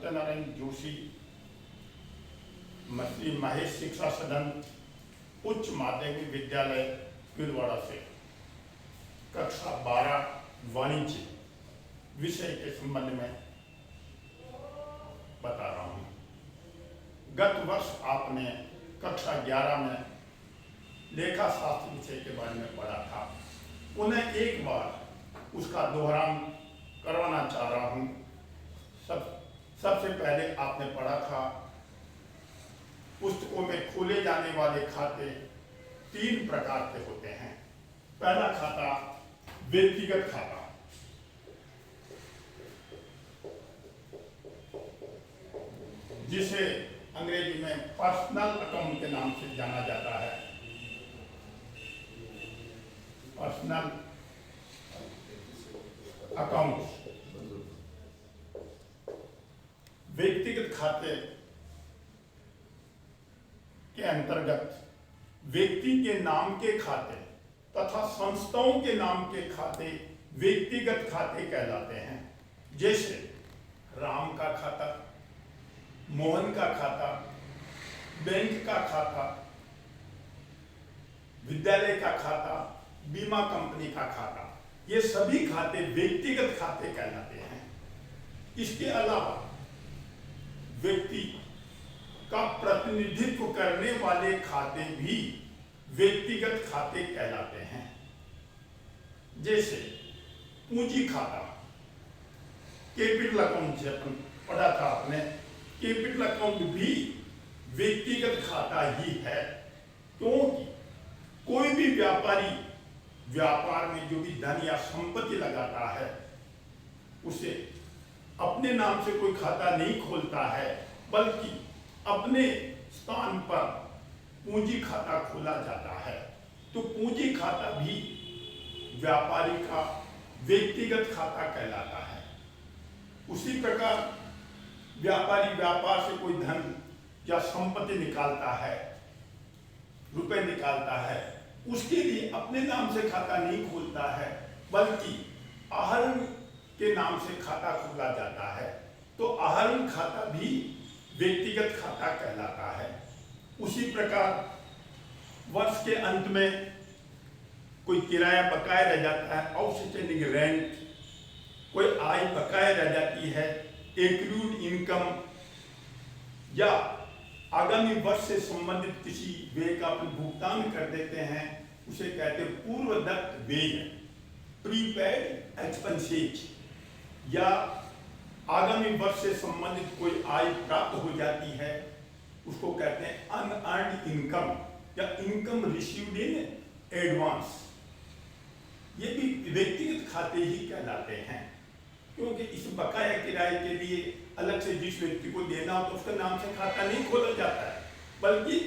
सत्यनारायण जोशी श्री महेश शिक्षा सदन उच्च माध्यमिक विद्यालय भीलवाड़ा से कक्षा 12 वाणिज्य विषय के संबंध में बता रहा हूँ। गत वर्ष आपने कक्षा 11 में लेखा शास्त्र विषय के बारे में पढ़ा था। उन्हें एक बार उसका दोहरान करवाना चाह रहा हूँ। सबसे पहले आपने पढ़ा था पुस्तकों में खोले जाने वाले खाते 3 प्रकार के होते हैं। पहला खाता व्यक्तिगत खाता, जिसे अंग्रेजी में पर्सनल अकाउंट के नाम से जाना जाता है। पर्सनल अकाउंट व्यक्तिगत खाते के अंतर्गत व्यक्ति के नाम के खाते तथा संस्थाओं के नाम के खाते व्यक्तिगत खाते कहलाते हैं। जैसे राम का खाता, मोहन का खाता, बैंक का खाता, विद्यालय का खाता, बीमा कंपनी का खाता, ये सभी खाते व्यक्तिगत खाते कहलाते हैं। इसके अलावा व्यक्ति का प्रतिनिधित्व करने वाले खाते भी व्यक्तिगत खाते कहलाते हैं। जैसे पूंजी खाता, कैपिटल अकाउंट से अपन पढ़ा था आपने, कैपिटल अकाउंट भी व्यक्तिगत खाता ही है, क्योंकि कोई भी व्यापारी व्यापार में जो भी धन या संपत्ति लगाता है उसे अपने नाम से कोई खाता नहीं खोलता है, बल्कि अपने स्थान पर पूंजी खाता खोला जाता है। तो पूंजी खाता भी व्यापारी का व्यक्तिगत खाता कहलाता है। उसी प्रकार व्यापारी व्यापार से कोई धन या संपत्ति निकालता है, रुपए निकालता है, उसके लिए अपने नाम से खाता नहीं खोलता है, बल्कि आहरण के नाम से खाता खोला जाता है। तो आहरण खाता भी व्यक्तिगत खाता कहलाता है। उसी प्रकार वर्ष के अंत में कोई किराया बकाया रह जाता है, आउटस्टैंडिंग रेंट, कोई आय बकाया रह जाती है, एक्रूड इनकम, या आगामी वर्ष से संबंधित किसी व्यय का अपन भुगतान कर देते हैं, उसे कहते हैं पूर्वदत्त व्यय, प्रीपेड एक्सपेंसेज, या आगामी वर्ष से संबंधित कोई आय प्राप्त हो जाती है, उसको कहते हैं अनअर्न्ड इनकम या इनकम रिसीव्ड इन एडवांस। ये भी व्यक्तिगत खाते ही कहलाते हैं, क्योंकि इस बकाया किराए के लिए अलग से जिस व्यक्ति को देना हो तो उसका नाम से खाता नहीं खोला जाता है, बल्कि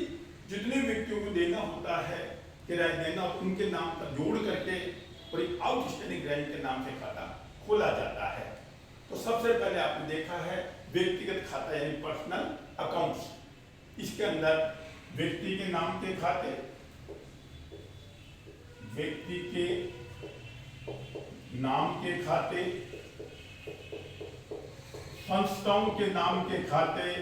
जितने व्यक्तियों को देना होता है, किराया देना, उनके नाम पर जोड़ करके और आउटस्टैंडिंग रेंट के नाम से खाता खोला जाता है। तो सबसे पहले आपने देखा है व्यक्तिगत खाता यानी पर्सनल अकाउंट्स। इसके अंदर व्यक्ति के नाम के खाते, व्यक्ति के नाम के खाते, संस्थाओं के नाम के खाते,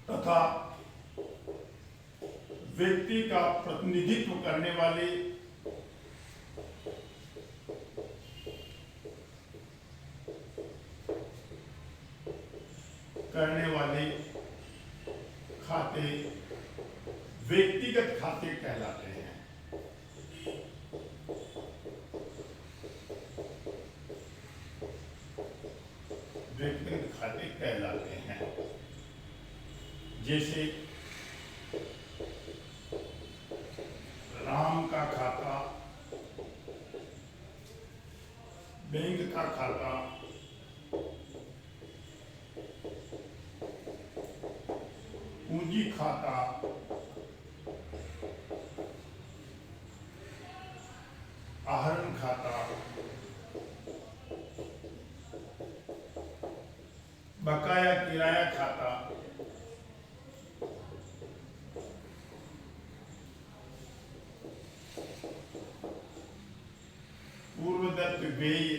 तथा व्यक्ति का प्रतिनिधित्व करने वाले खाते व्यक्तिगत खाते कहलाते हैं। व्यक्तिगत खाते कहलाते हैं। जैसे राम का खाता, बैंक का खाता, पूंजी खाता, आहरण खाता, बकाया किराया खाता, व्यय,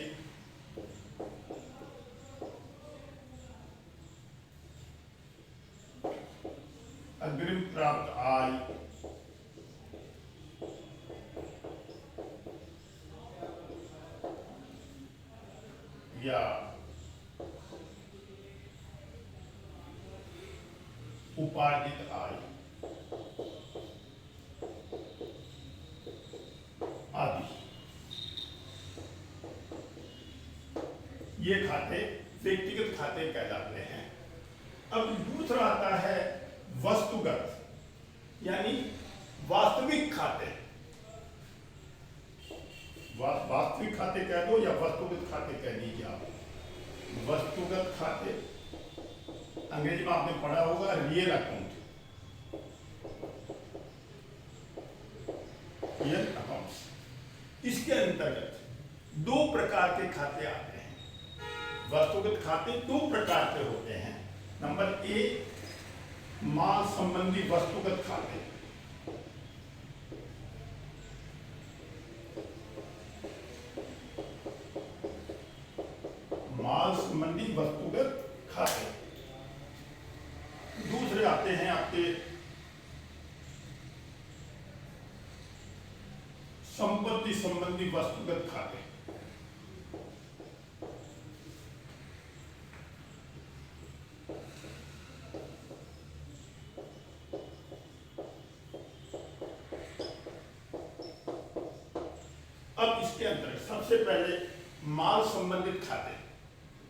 अग्रिम प्राप्त आय, या उपार्जित आय आदि, ये खाते व्यक्तिगत खाते कहलाते हैं। अब दूसरा आता है वस्तुगत, यानी वास्तविक खाते। वास्तविक खाते कह दो या वस्तुगत खाते कह दीजिए आप। वस्तुगत खाते अंग्रेजी में आपने पढ़ा होगा रियल अकाउंट, रियल अकाउंट्स। इसके अंतर्गत दो प्रकार के खाते आते हैं। वस्तुगत खाते दो प्रकार के होते हैं। नंबर एक, माल संबंधी वस्तुगत खाते। माल संबंधी वस्तुगत खाते। दूसरे आते हैं आपके संपत्ति संबंधी वस्तुगत खाते। अब इसके अंदर सबसे पहले माल संबंधित खाते।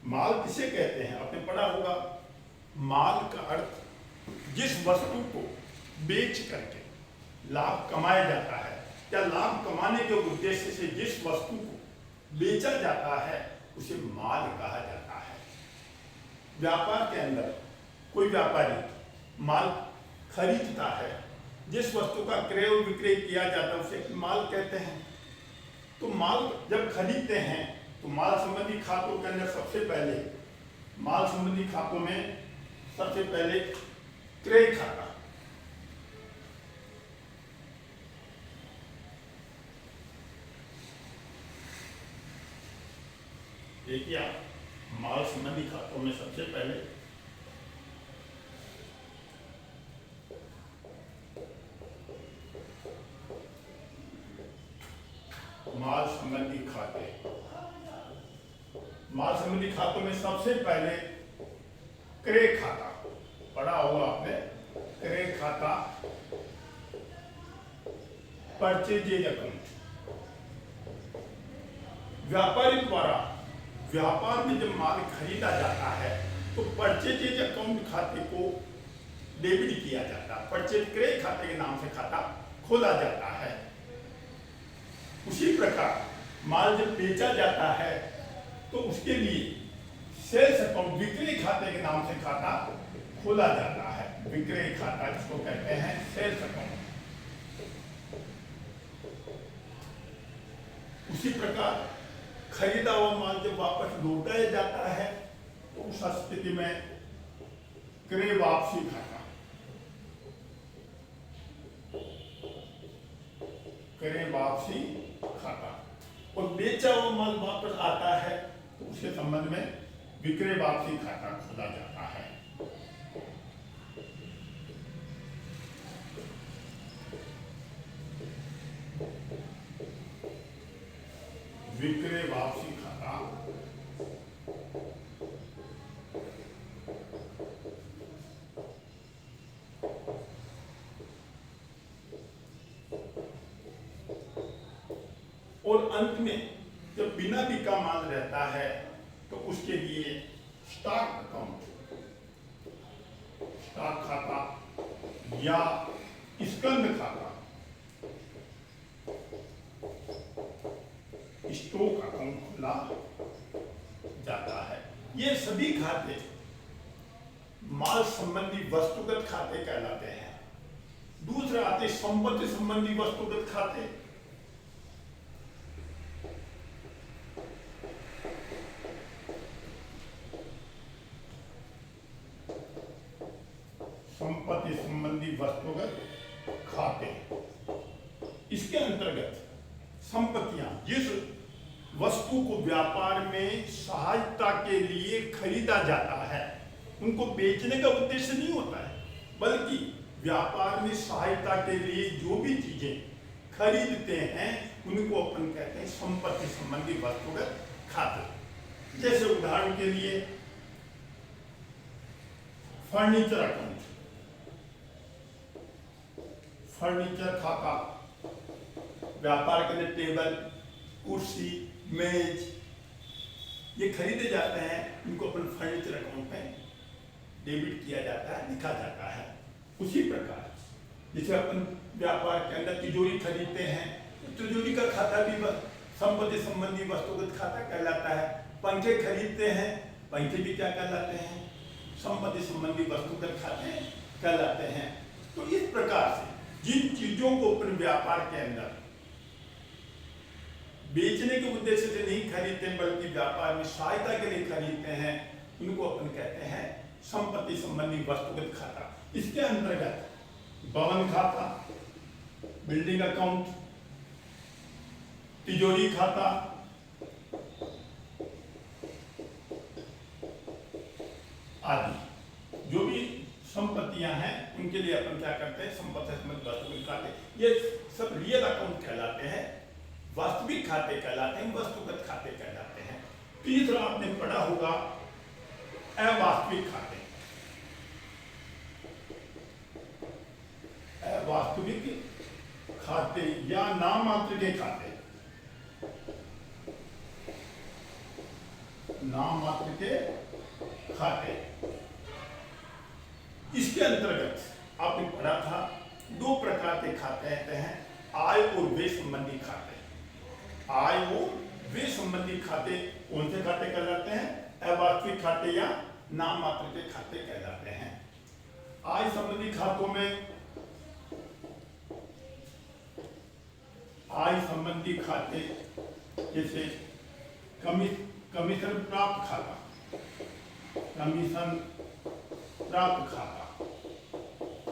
माल किसे कहते हैं आपने पढ़ा होगा। माल का अर्थ जिस वस्तु को बेच करके लाभ कमाया जाता है या लाभ कमाने के उद्देश्य से जिस वस्तु को बेचा जाता है उसे माल कहा जाता है। व्यापार के अंदर कोई व्यापारी माल खरीदता है, जिस वस्तु का क्रय और विक्रय किया जाता है उसे माल कहते हैं। तो माल जब खरीदते हैं तो माल संबंधी खातों के अंदर सबसे पहले, माल संबंधी खातों में सबसे पहले क्रय खाता। देखिए आप, माल संबंधी खातों में सबसे पहले माल संबंधी खाते। माल संबंधी खातों में सबसे पहले क्रय खाता पढ़ा होगा आपने। क्रय खाता, परचेज अकाउंट। व्यापारी द्वारा व्यापार में जब माल खरीदा जाता है तो परचेज अकाउंट खाते को डेबिट किया जाता है। परचेज क्रय खाते के नाम से खाता खोला जाता है। उसी प्रकार माल जब बेचा जाता है तो उसके लिए सेल्स अकाउंट, विक्रय खाते के नाम से खाता खोला जाता है। विक्रय खाता जिसको कहते हैं सेल्स अकाउंट। उसी प्रकार खरीदा हुआ माल जब वापस लौटाया जाता है तो उस स्थिति में क्रय वापसी खाता, क्रय वापसी खाता। और बेचा हुआ माल वापस आता है तो उसके संबंध में विक्रय वापसी खाता खोला जाता है। विक्रय वापसी खाता और अंत में जब बिना बिका माल रहता है तो उसके लिए स्टॉक अकाउंट, स्टॉक खाता या स्कंद खाता, स्टॉक अकाउंट खोला जाता है। ये सभी खाते माल संबंधी वस्तुगत खाते कहलाते हैं। दूसरे आते संपत्ति संबंधी वस्तुगत खाते। संपत्ति संबंधी वस्तुगत खाते, इसके अंतर्गत संपत्तियां जिस वस्तु को व्यापार में सहायता के लिए खरीदा जाता है। उनको बेचने का उद्देश्य नहीं होता है, बल्कि व्यापार में सहायता के लिए जो भी चीजें खरीदते हैं उनको अपन कहते हैं संपत्ति संबंधी वस्तुगत खाते। जैसे उदाहरण के लिए फर्नीचर अकाउंट, फर्नीचर खाता, व्यापार के लिए टेबल, कुर्सी, मेज ये खरीदे जाते हैं, इनको अपन फर्नीचर अकाउंट में डेबिट किया जाता है, लिखा जाता है। उसी प्रकार जैसे अपन व्यापार के अंदर तिजोरी खरीदते हैं, तिजोरी का खाता भी संपत्ति संबंधी वस्तुगत खाता कहलाता है। पंखे खरीदते हैं, पंखे भी क्या कहलाते हैं? संपत्ति संबंधी वस्तुगत खाते कहलाते हैं। तो इस प्रकार से जिन चीजों को अपन व्यापार के अंदर बेचने के उद्देश्य से नहीं खरीदते बल्कि व्यापार में सहायता के लिए खरीदते हैं, उनको अपन कहते हैं संपत्ति संबंधी वस्तुगत खाता। इसके अंतर्गत भवन खाता, बिल्डिंग अकाउंट, तिजोरी खाता, आदि जो भी संपत्तियां हैं उनके लिए अपन क्या करते हैं? संपत्ति संबंधी वस्तुगत खाते। ये सब रियल अकाउंट कहलाते हैं, वास्तविक खाते कहलाते हैं, वस्तुगत खाते कहलाते हैं। तीसरा आपने पढ़ा होगा अवास्तविक खाते। अवास्तविक खाते या नाम मात्र के खाते, नाम मात्र के खाते। इसके अंतर्गत आपने पढ़ा था दो प्रकार के खाते रहते हैं, आय और व्यय संबंधी खाते। आय और व्यय संबंधी खाते कौन से खाते कहलाते हैं? अवास्तविक खाते या नाम मात्र के खाते कहलाते हैं। आय संबंधी खातों में आय संबंधी खाते जैसे कमीशन प्राप्त खाता, कमीशन प्राप्त खाता,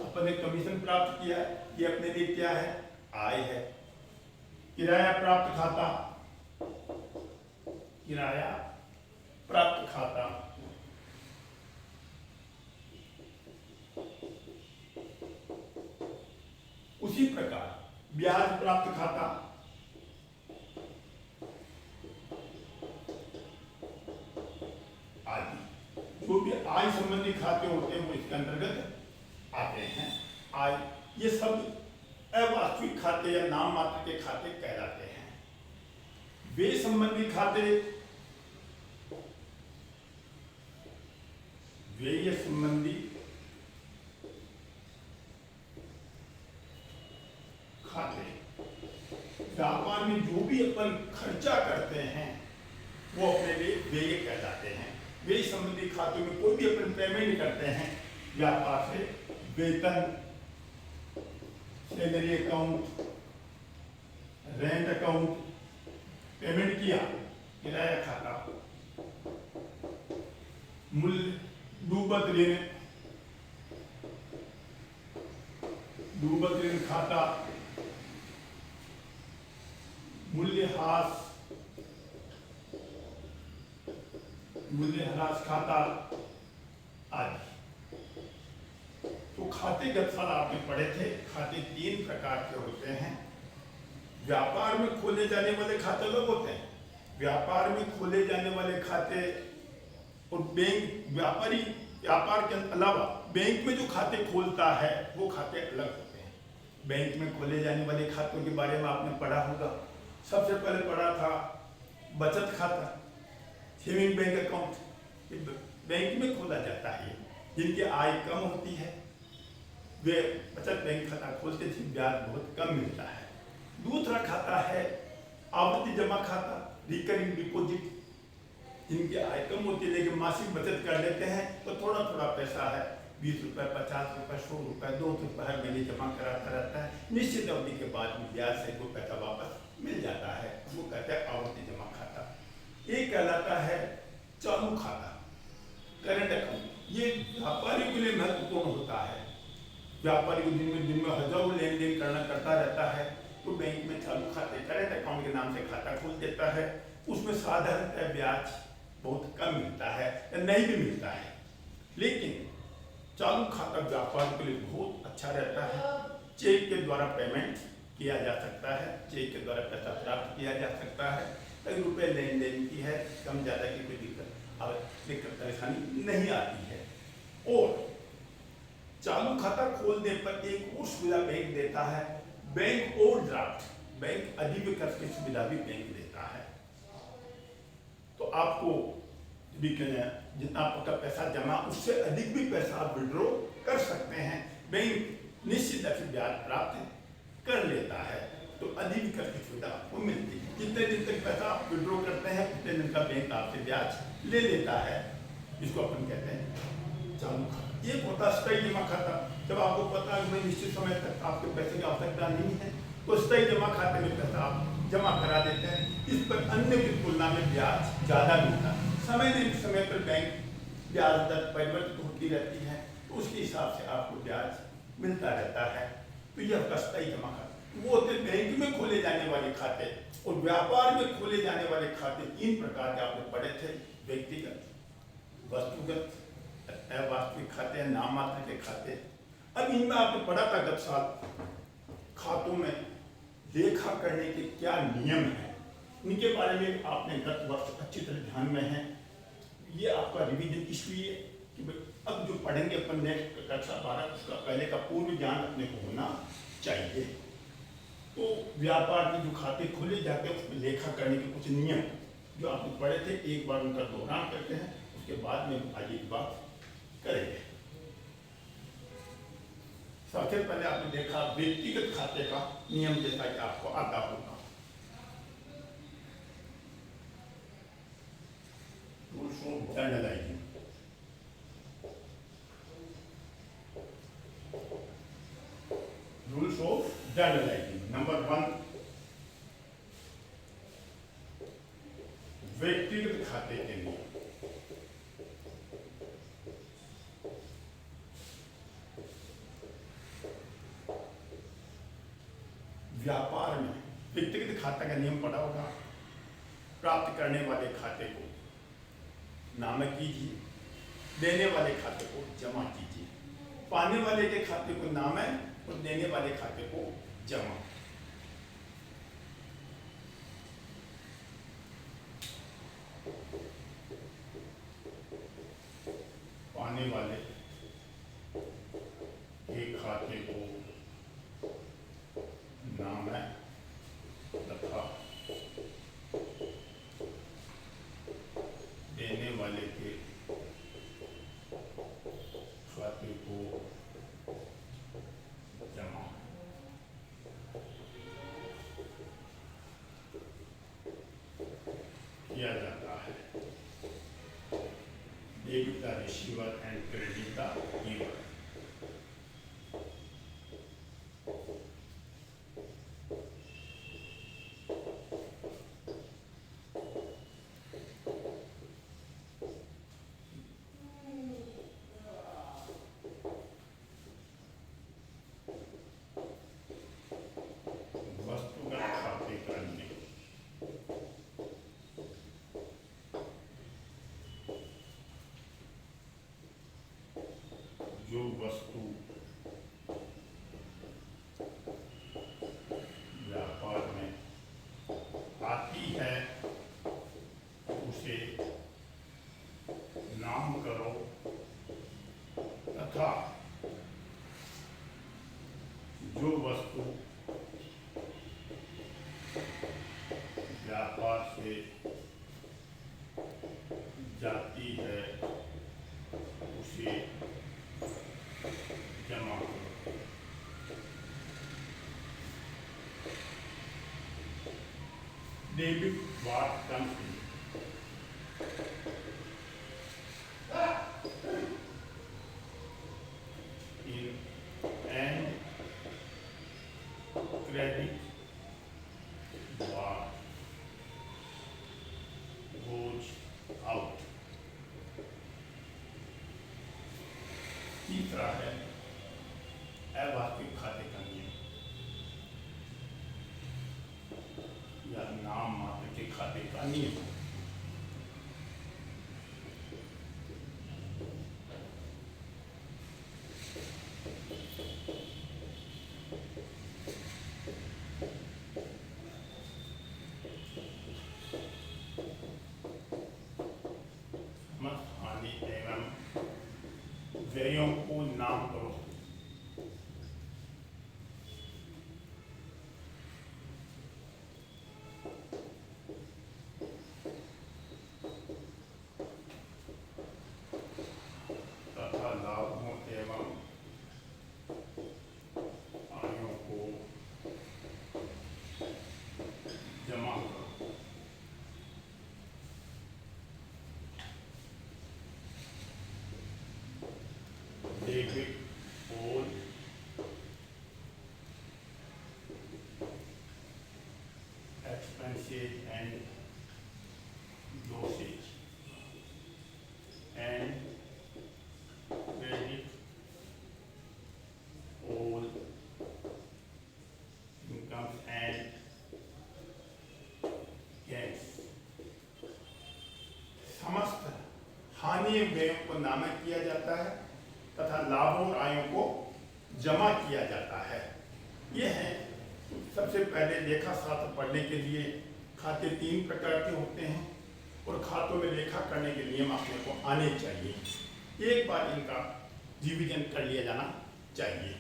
अपने कमीशन प्राप्त किया है, ये अपने लिए क्या है? आय है। किराया प्राप्त खाता, किराया प्राप्त खाता, उसी प्रकार ब्याज प्राप्त खाता, आदि जो भी आय संबंधी खाते होते हैं वो इसके अंतर्गत आते हैं। आय ये सब अवास्तविक खाते या नाम मात्र के खाते कहलाते हैं। व्यय संबंधी खाते, व्यय संबंधी खाते व्यापार में जो भी अपन खर्चा करते हैं वो अपने लिए व्यय कहलाते हैं। व्यय संबंधी खातों में कोई भी अपन पेमेंट करते हैं व्यापार से, वेतन, salary account, rent account, payment किया, किराया खाता, मूल्य डूबत ऋण, डूबत ऋण खाता, मूल्यह्रास, मूल्यह्रास खाता आदि। तो खाते गत साल आपने पढ़े थे, खाते तीन प्रकार के होते हैं। व्यापार में खोले जाने वाले खाते अलग होते हैं। व्यापार में खोले जाने वाले खाते और बैंक व्यापार के अलावा बैंक में जो खाते खोलता है वो खाते अलग होते हैं। बैंक में खोले जाने वाले खातों के बारे में आपने पढ़ा होगा। सबसे पहले पढ़ा था बचत खाता, सेविंग बैंक अकाउंट, बैंक में खोला जाता है। जिनकी आय कम होती है वे बचत बैंक खाता खोलते थे, ब्याज बहुत कम मिलता है। दूसरा खाता है आवर्ती जमा खाता, रिकरिंग डिपॉजिट। जिनकी आय कम होती है लेकिन मासिक बचत कर लेते हैं तो थोड़ा थोड़ा पैसा है, 20 रुपये, 50 रुपये, 100 रुपये, 200 रुपये हर महीने जमा कराता रहता है। निश्चित अवधि के बाद में ब्याज से वो पैसा वापस मिल जाता है, वो कहते हैं आवर्ती जमा खाता। एक कहलाता है चालू खाता, करंट अकाउंट। ये व्यापारी के लिए महत्वपूर्ण होता है। व्यापारी दिन में हजारों लेन देन करता रहता है तो बैंक में चालू खाते, करंट अकाउंट के नाम से खाता खोल देता है। उसमें साधारणतः ब्याज बहुत कम मिलता है या नहीं भी मिलता है। लेकिन चालू खाता व्यापार के लिए बहुत अच्छा रहता है। चेक के द्वारा पेमेंट किया जा सकता है, चेक के द्वारा पैसा प्राप्त किया जा सकता है, कई रुपए लेन देन की है, कम ज़्यादा की कोई दिक्कत परेशानी नहीं आती है। और चालू खाता खोलने पर एक और सुविधा बैंक देता है, बैंक ओवरड्राफ्ट, बैंक अधिविकर्ष की सुविधा भी बैंक देता है। तो आपको भी जितना आपका पैसा जमा उससे अधिक भी पैसा आप विड्रॉ कर सकते हैं। बैंक निश्चित रूप से ब्याज प्राप्त कर लेता है, तो अधिविकर्ष की सुविधा आपको मिलती है। जितने दिन तक पैसा आप विड्रॉ करते हैं उतने दिन का बैंक आपसे ब्याज ले लेता है। इसको अपन कहते हैं चालू खाता। एक होता है स्थायी जमा खाता। जब आपको पता है कि निश्चित समय तक आपके पैसे की आवश्यकता नहीं है तो स्थायी जमा खाते में पैसा आप जमा करा देते हैं। इस पर अन्य की तुलना में ब्याज ज़्यादा मिलता है। समय पर बैंक ब्याज दर परिवर्तित होती रहती है, तो उसके हिसाब से आपको ब्याज मिलता रहता है। तो यह आपका स्थायी जमा खाता। वो होते बैंक में खोले जाने वाले खाते और व्यापार में खोले जाने वाले खाते। 3 प्रकार के आपने पढ़े थे, व्यक्तिगत, वस्तुगत, अवास्तविक खाते, नाम मात्र के खाते। अब इनमें आपने पढ़ा था गत साल खातों में लेखा करने के क्या नियम है, इनके बारे में आपने गत वर्ष अच्छी तरह ध्यान में है। ये आपका रिवीजन इसलिए कि अब जो पढ़ेंगे अपन नेक्स्ट कक्षा 12 उसका पहले का पूर्व ज्ञान अपने को होना चाहिए। तो व्यापार के जो खाते खोले जाते हैं उसमें लेखा करने के कुछ नियम जो आपने पढ़े थे, एक बार उनका दोहरान करते हैं, उसके बाद में आगे की बात करेंगे। सबसे पहले आपने देखा व्यक्तिगत खाते का नियम, जैसा कि आपको आता होगा। Rules of journalising. Rules of journalising. Number 1, व्यक्तिगत खाते के नियम। व्यापार में व्यक्तिगत खाता का नियम पड़ा होगा। प्राप्त करने वाले खाते को नामक कीजिए, देने वाले खाते को जमा कीजिए। पाने वाले के खाते को नामक और देने वाले खाते को जमा। पाने वाले के खाते को नामक तथा देने वाले के खाते को जमा। किया जाता है। Debit the receiver and credit the giver. जो वस्तु व्यापार में आती है उसे नाम करो तथा जो वस्तु व्यापार से जाती है उसे जमा करो। Debit what comes in and credit what goes out. तीसरा है अवास्तविक खाते का नियम या नाम मात्र उनके खाते का नियम। हानि एवं व्ययों को नाम करो। तथा लाभों एवं आयों को जमा करो। डेबिट और expenses and losses and credit all incomes and gains। समस्त हानि व्ययों को नामित किया जाता है तथा लाभों और आयों को जमा किया जाता है। यह है सबसे पहले लेखा शास्त्र पढ़ने के लिए खाते 3 प्रकार के होते हैं और खातों में लेखा करने के नियम अपने को आने चाहिए। एक बार इनका रिवीजन कर लिया जाना चाहिए।